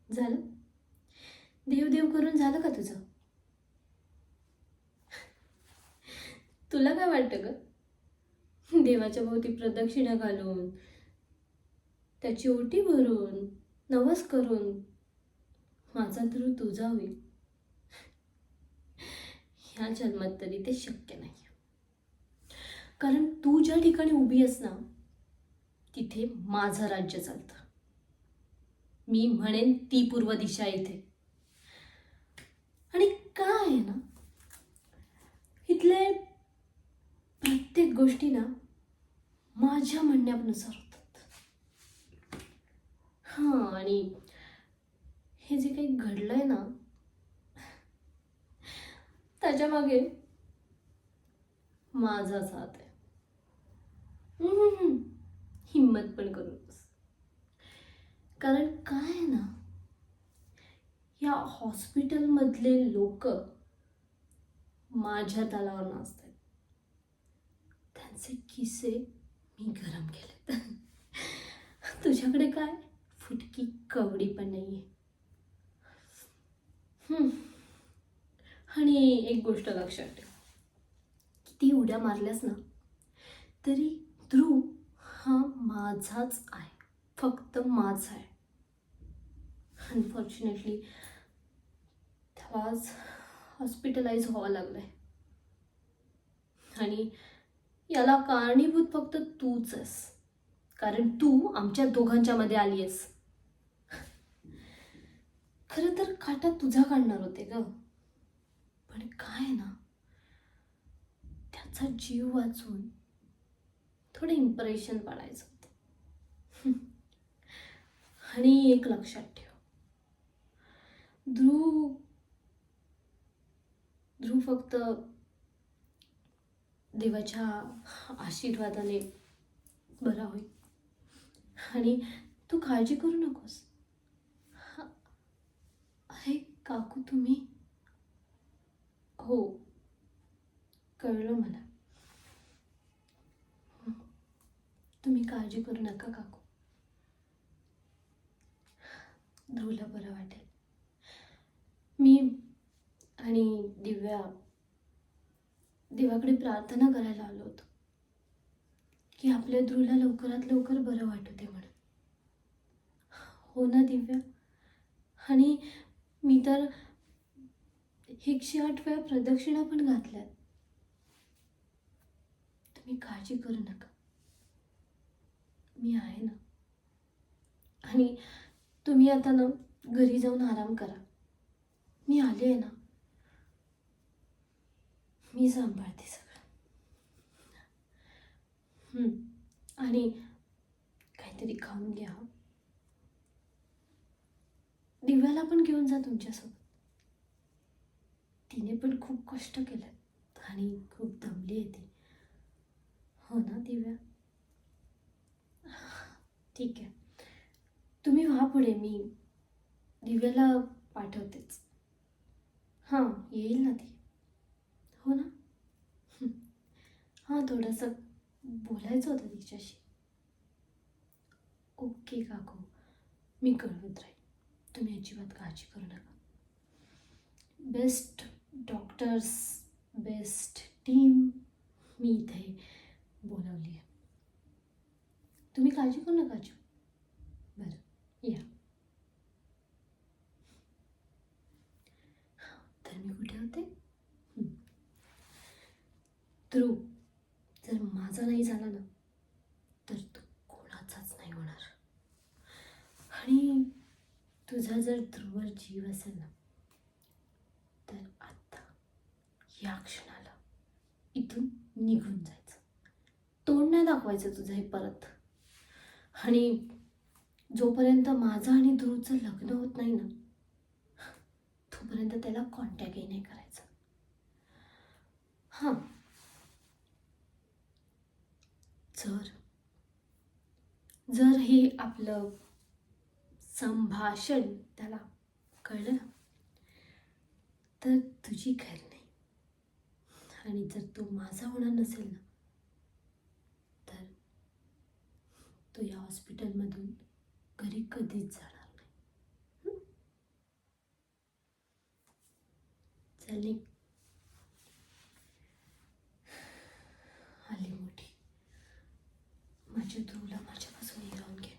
झालं? देव देव करून झालं का तुझं? तुला काय वाटतं ग? देवाच्या भोवती प्रदक्षिणा घालून, त्याची ओटी भरून, नवस करून माझा ध्रुव तुझा होईल, ह्या जन्मात तरी ते शक्य नाही. कारण तू ज्या ठिकाणी उभी आहेस ना, तिथे माझं राज्य चालतं. मी म्हणेन ती पूर्व दिशा इथे. आणि काय आहे ना, इथले प्रत्येक गोष्टी ना माझ्या म्हणण्यानुसार होतात. हां, आणि हे जे काही घडलंय ना, त्याच्या मागे माझा साथ आहे. हिम्मत पण करू नकोस. कारण काय आहे ना, या हॉस्पिटलमधले लोक माझ्या तलावर नाचतात. त्यांचे किस्से मी गरम केलेत. तुझ्याकडे काय फुटकी कवडी पण नाहीये. आणि एक गोष्ट लक्षात ठेव, किती उड्या मारल्यास ना तरी ध्रुव हा माझाच आहे, फक्त माझा आहे. अनफॉर्च्युनेटली त्याला आज हॉस्पिटलाइज व्हावं लागलंय. आणि याला कारणीभूत फक्त तूच आहेस, कारण तू आमच्या दोघांच्या मध्ये आली आहेस. खरं तर काटा तुझा काढणार होते ग, पण काय ना, त्याचा जीव वाचून थोडं इम्प्रेशन पाडायचं होतं. आणि एक लक्षात ठेव, ध्रुव ध्रुव फक्त देवाच्या आशीर्वादाने बरा होईल. आणि तू काळजी करू नकोस. अरे काकू, तुम्ही, हो, कळलं मला. तुम्ही काळजी करू नका काकू. ध्रुवला बरं वाटेल. मी आणि दिव्या देवाकडे प्रार्थना करायला आलो होतो की आपल्या ध्रुवला लवकरात लवकर बरं वाटू दे म्हणून. हो ना दिव्या? आणि मी तर 108 वेळा प्रदक्षिणा पण घातल्यात. तुम्ही काळजी करू नका, मी आहे ना. आणि तुम्ही आता ना घरी जाऊन आराम करा. मी आले आहे ना, मी सांभाळते सगळं. आणि काहीतरी खाऊन घ्या. दिव्याला पण घेऊन जा तुमच्यासोबत. तिने पण खूप कष्ट केलेत आणि खूप दमली आहे ती. हो ना दिव्या? ठीक आहे, तुम्ही व्हा पुढे, मी दिव्याला पाठवतेच. हां, येईल ना ती. हो ना? हां, थोडंसं बोलायचं होतं तिच्याशी. ओके काकू, मी कळवत राहील. तुम्ही अजिबात काळजी करू नका. बेस्ट डॉक्टर्स, बेस्ट टीम मी इथे बोलावली आहे. तुम्ही काळजी करू नका अजिबात. बरं, या. तर मी कुठे होते? ध्रुव जर माझा नाही झाला ना, तर तो कोणाचाच नाही होणार. आणि तुझा जर ध्रुवर जीव असेल ना, तर आता या क्षणाला इथून निघून जायचं. तोंड नाही दाखवायचं तुझं हे परत. आणि जोपर्यंत माझं आणि ध्रुवचं लग्न होत नाही ना, तोपर्यंत त्याला कॉन्टॅक्टही नाही करायचं. हां, जर हे आपलं संभाषण त्याला कळलं ना, तर तुझी खैर नाही. आणि जर तो माझा होणार नसेल ना, तर तो या हॉस्पिटलमधून घरी कधीच जाणार नाही. चल निघ. आली मोठी माझ्या ध्रुवला माझ्यापासून हिरावून घेणार.